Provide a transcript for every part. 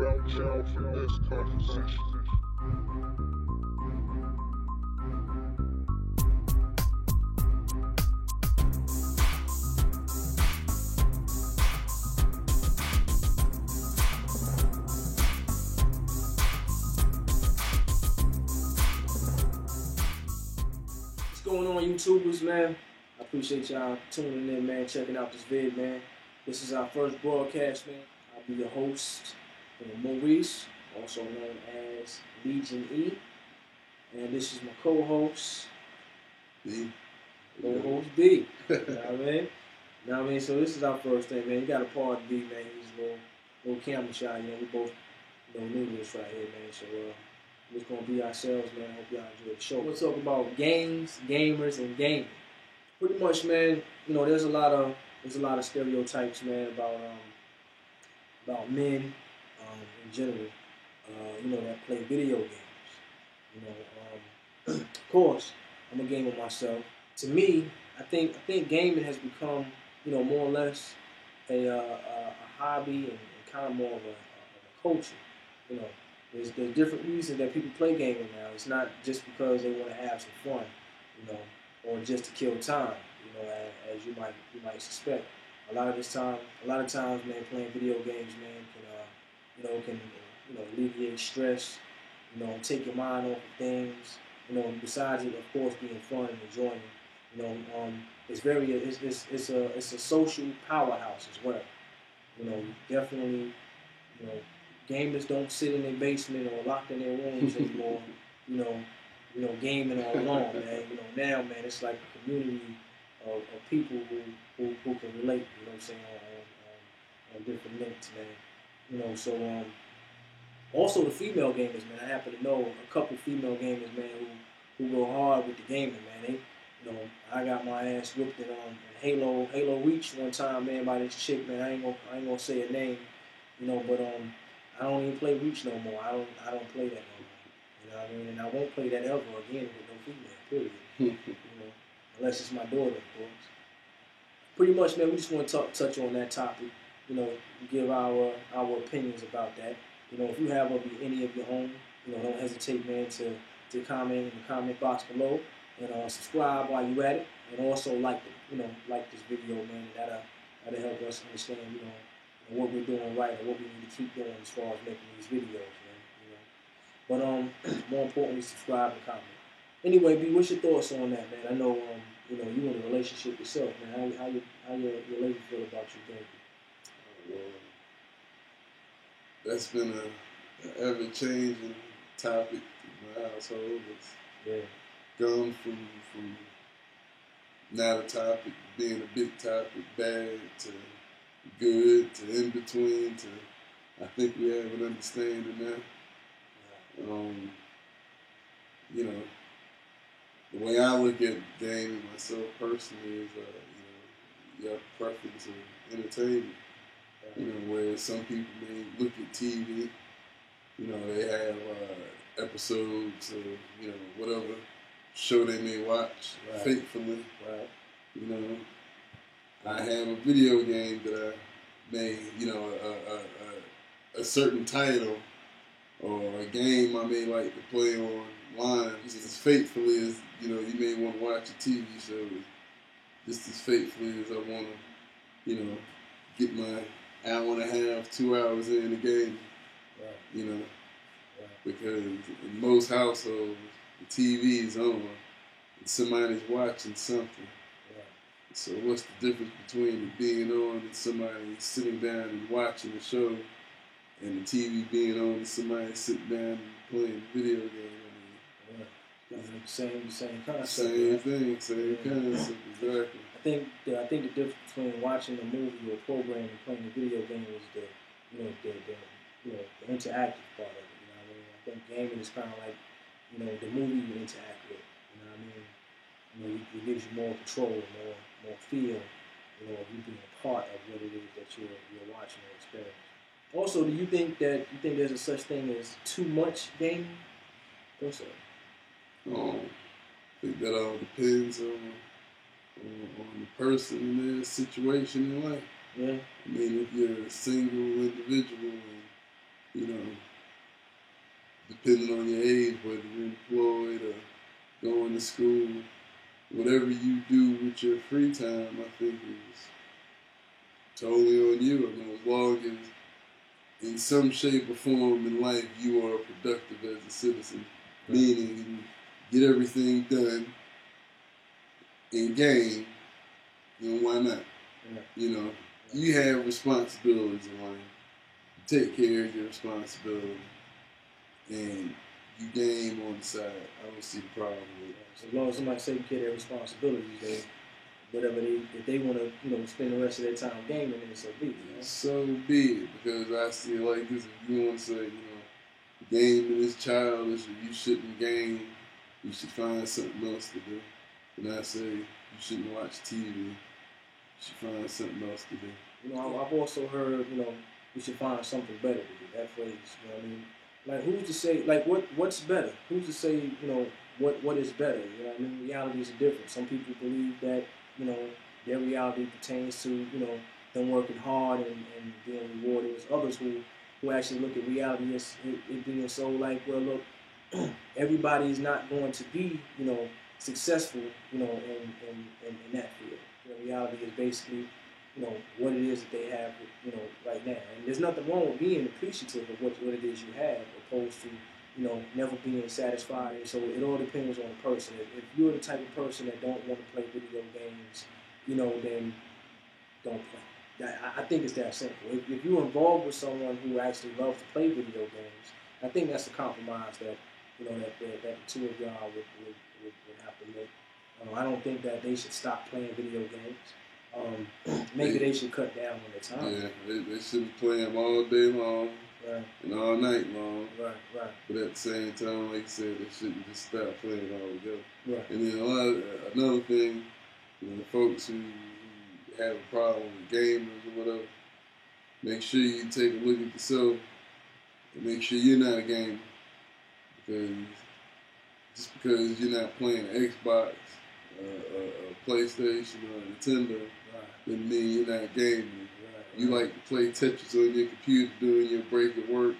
Bounce out for next conversation. What's going on, YouTubers, man? I appreciate y'all tuning in, man, checking out this vid, man. This is our first broadcast, man. I'll be your host, Maurice, also known as Legion E. And this is my co-host, B. co-host B. You know what I mean? You know what I mean? So this is our first thing, man. You got a part B, man. He's a little camera shy. You know, we both new to this right here, man. So we're just gonna be ourselves, man. I hope y'all enjoy the show. We'll talk about games, gamers, and gaming. Pretty much, man. You know, there's a lot of stereotypes, man, about men in general. You know, that play video games. You know, of course, I'm a gamer myself. To me, I think gaming has become, you know, more or less a hobby and kind of more of a culture. You know, there's different reasons that people play gaming now. It's not just because they want to have some fun, you know, or just to kill time. You know, as you might suspect. A lot of times, man, playing video games, man, can alleviate stress. You know, take your mind off of things. You know, besides it, of course, being fun and enjoying. You know, it's a social powerhouse as well. You know, definitely, you know, gamers don't sit in their basement or locked in their rooms anymore. You know, gaming all alone, man. You know, now, man, it's like a community of people who can relate. You know what I'm saying, on different links, man. You know, so also the female gamers, man. I happen to know a couple female gamers, man, who go hard with the gaming, man. They, you know, I got my ass whipped in Halo Reach one time, man, by this chick, man. I ain't gonna say her name, you know, but I don't even play Reach no more. I don't play that no more. You know what I mean? And I won't play that ever again with no female, period. You know, unless it's my daughter, of course. Pretty much, man, we just want to touch on that topic. You know, give our opinions about that. You know, if you have any of your own, you know, don't hesitate, man, to comment in the comment box below, and subscribe while you at it, and also like this video, man. That'll help us understand, you know, what we're doing right and what we need to keep doing as far as making these videos, man. You know, but more importantly, subscribe and comment. Anyway, B, what's your thoughts on that, man? I know you know, you in a relationship yourself, man. How your lady feel about you dating? Well, that's been an ever-changing topic in my household. It's gone from not a topic being a big topic, bad to good to in between to I think we have an understanding now. You know, the way I look at gaming myself personally is, you know, your preference of entertainment. You know, where some people may look at TV, you know, they have episodes of, you know, whatever show they may watch faithfully. Right. You know, I have a video game that I made, you know, a certain title or a game I may like to play online just as faithfully as, you know, you may want to watch a TV show just as faithfully as I want to, you know, get my hour and a half, 2 hours in the game. Right. You know, because in most households, the TV is on and somebody's watching something. So what's the difference between it being on and somebody sitting down and watching the show and the TV being on and somebody sitting down and playing a video game? Same concept. Same thing, same concept, exactly. I think the difference between watching a movie or a program and playing a video game is the interactive part of it. You know what I mean? I think gaming is kind of like, you know, the movie you interact with. You know what I mean? You know, it gives you more control, more feel, you know, of you being a part of what it is that you're watching or experiencing. Also, do you think there's a such thing as too much gaming? Or so? I think that all depends on the person and their situation in life. Yeah. I mean, if you're a single individual and you know, depending on your age, whether you're employed or going to school, whatever you do with your free time, I think is totally on you. I mean, as long as in some shape or form in life you are productive as a citizen, meaning you get everything done in game, then why not? You know, you have responsibilities in life. Take care of your responsibility, and you game on the side. I don't see the problem with it. So as long as somebody taking care of their responsibilities, if they want to, spend the rest of their time gaming, then so be it. So be it, because I see it like this. If you want to say, gaming is childish, or you shouldn't game, you should find something else to do. And I say you shouldn't watch TV. You should find something else to do. I've also heard, you should find something better to do. That phrase, you know what I mean? Like, who's to say, like, what's better? Who's to say, what is better? You know what I mean? Realities are different. Some people believe that, their reality pertains to, them working hard and being rewarded. There's others who actually look at reality as it being so like, well, look, everybody is not going to be, successful, in that field. Reality is basically, what it is that they have, right now. And there's nothing wrong with being appreciative of what it is you have, opposed to, never being satisfied. And so it all depends on the person. If you're the type of person that don't want to play video games, then don't play. I think it's that simple. If you're involved with someone who actually loves to play video games, I think that's a compromise that, that the two of y'all would have to make. I don't think that they should stop playing video games. Maybe they should cut down on the time. Yeah, they should be playing them all day long, right, and all night long. Right. But at the same time, like you said, they shouldn't just stop playing it all together. Right. And then another thing, folks who have a problem with gamers or whatever, make sure you take a look at yourself and make sure you're not a gamer. Because just because you're not playing Xbox, a PlayStation, or a Nintendo, doesn't mean you're not gaming. You like to play Tetris on your computer during your break at work,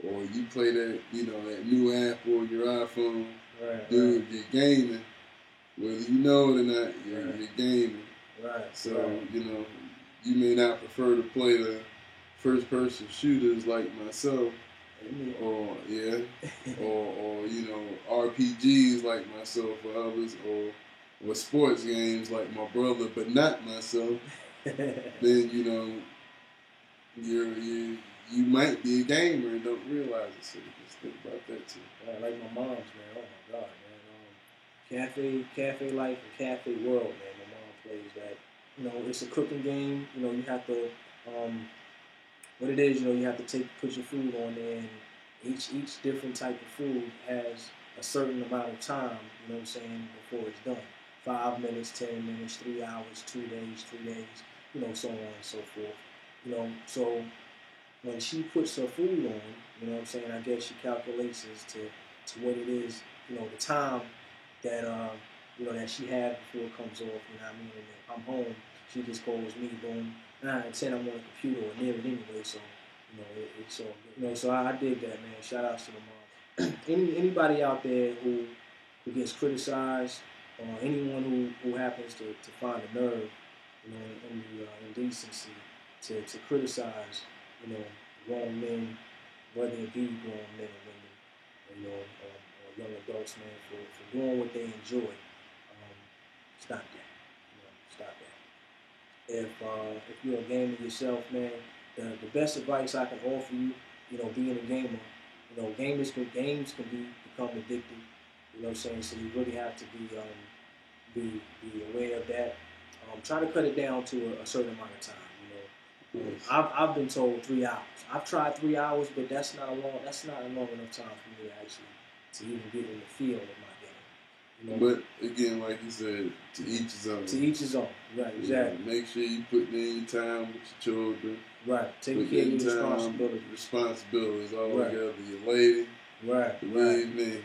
or you play that, that new app on your iPhone during your gaming. Whether you know it or not, you're gaming. Right. So, you may not prefer to play the first-person shooters like myself, or RPGs like myself or others, or sports games like my brother, but not myself. Then you might be a gamer and don't realize it. So just think about that too. Like my mom's, man. Oh my God, man. Cafe life and cafe world, man. My mom plays that. It's a cooking game. You have to what it is. You have to put your food on there, and each different type of food has a certain amount of time. You know what I'm saying, before it's done. 5 minutes, 10 minutes, 3 hours, 2 days, 3 days. So on and so forth. So when she puts her food on, I guess she calculates as to what it is, the time that that she had before it comes off. You know what I mean? And if I'm home, she just calls me, boom, 9 and 10, I'm on the computer or near it anyway. So it's all good. So I dig that, man. Shout outs to the mom. Anybody out there who gets criticized, or anyone who happens to find the nerve, in the indecency to criticize, grown men, whether it be grown men or women, or young adults, man, for doing what they enjoy. Stop that. Stop that. If you're a gamer yourself, man, the best advice I can offer you, being a gamer, games can become addictive. You know what I'm saying? So you really have to be aware of that. Try to cut it down to a certain amount of time. I've been told 3 hours. I've tried 3 hours, but that's not a long enough time for me to even get in the feel of my game. But again, like you said, to each his own. To each his own. Right, exactly. Make sure you put in your time with your children. Right. Take care of your responsibilities. Responsibilities all together. Your lady. Right. Believe me.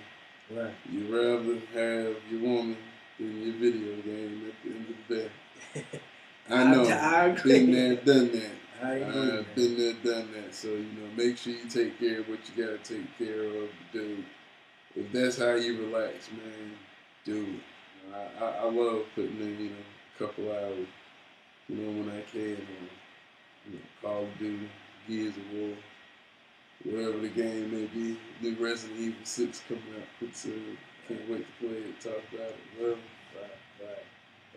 Right. You'd rather have your woman than your video game at the end of the day. I know. I agree. Been there, done that. I agree. I've been there, done that. So, you know, make sure you take care of what you got to take care of, dude. If that's how you relax, man, do it. You know, I love putting in, you know, a couple hours, you know, when I can, on, you know, Call of Duty, Gears of War, whatever the game may be. The Resident Evil 6 coming out pretty soon. Can't wait to play it, talk about it. Well,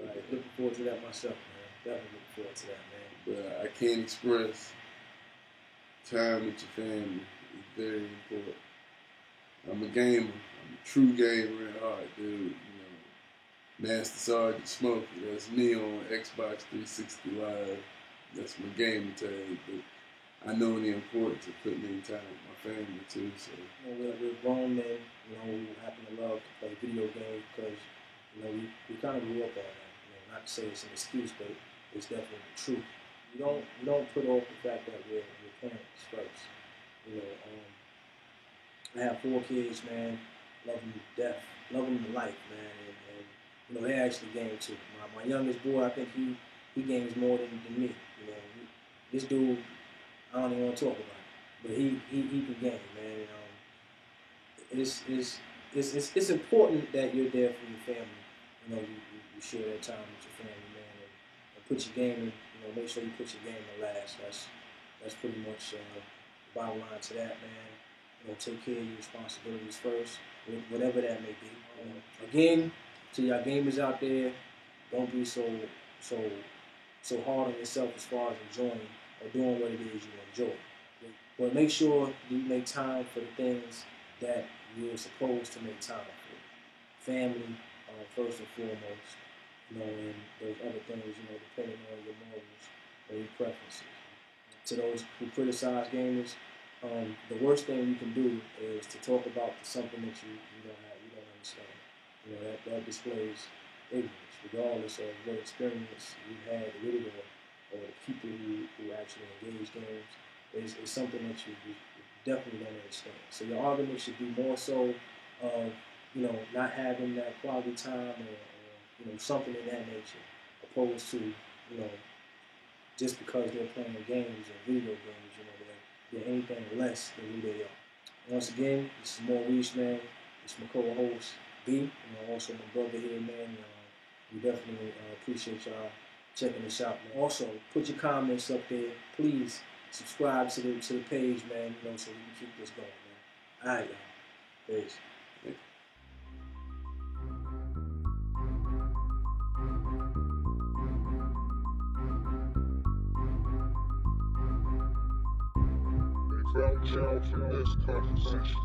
Right. Looking forward to that myself, man. Definitely looking forward to that, man. but I can't express time with your family is very important. I'm a gamer. I'm a true gamer at heart, dude. You know, Master Sergeant Smokey. That's me on Xbox 360 Live. That's my gamer tag. But I know the importance of putting in time with my family too. So you know, we're grown men. You know, who happen to love to play video games because you know we kind of grew up on that. You know, not to say it's an excuse, but it's definitely the truth. You don't put off the fact that we're parents first. You know, I have 4 kids, man. Love them to death. Love them to life, man. And you know, they actually game too. My youngest boy, I think he games more than me. You know, this dude, I don't even want to talk about it, but he can game, man. It's important that you're there for your family. You know, you share that time with your family, man, and put your game in. You know, make sure you put your game in last. That's pretty much the bottom line to that, man. You know, take care of your responsibilities first, whatever that may be. Again, to y'all gamers out there, don't be so hard on yourself as far as enjoying or doing what it is you enjoy. But make sure you make time for the things that you're supposed to make time for. Family, first and foremost. You know, and those other things, you know, depending on your morals or your preferences. To those who criticize gamers, the worst thing you can do is to talk about something that you don't understand. You know, that displays ignorance, regardless of what experience you've had with it or the people who actually engage games. It's something that you definitely don't understand. So your argument should be more so of, you know, not having that quality time or you know, something in that nature, opposed to, you know, just because they're playing games or video games, you know, they're anything less than who they are. Once again, this is Maurice, man. It's my co-host, B, you know, also my brother here, man. We definitely appreciate y'all checking this out, man. Also, put your comments up there. Please subscribe to the page, man, you know, so we can keep this going, man. All right, y'all. Peace. Watch out for this conversation.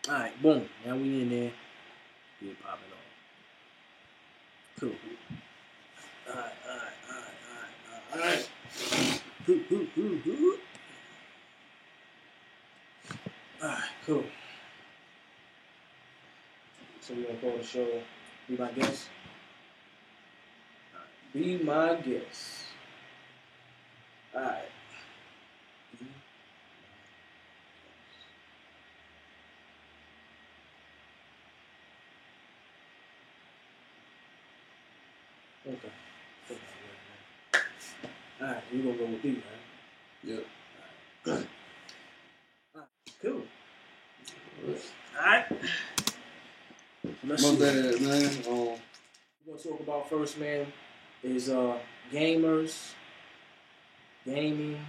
Alright, boom. Now we in there. Get popping on. Cool. Alright. Alright, cool. So we're gonna call the show Be My Guest. Be My Guest. Alright. Okay. Alright, we're gonna go with B, right? yep. Alright, cool. Alright. My bad, man. We're gonna talk about first, man, is gamers, gaming.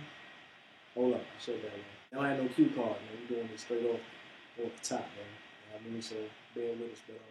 Hold up, I showed that, man. Now I have no cue card, man. We're doing this straight off the top, man. You know what I mean? So bear with us, but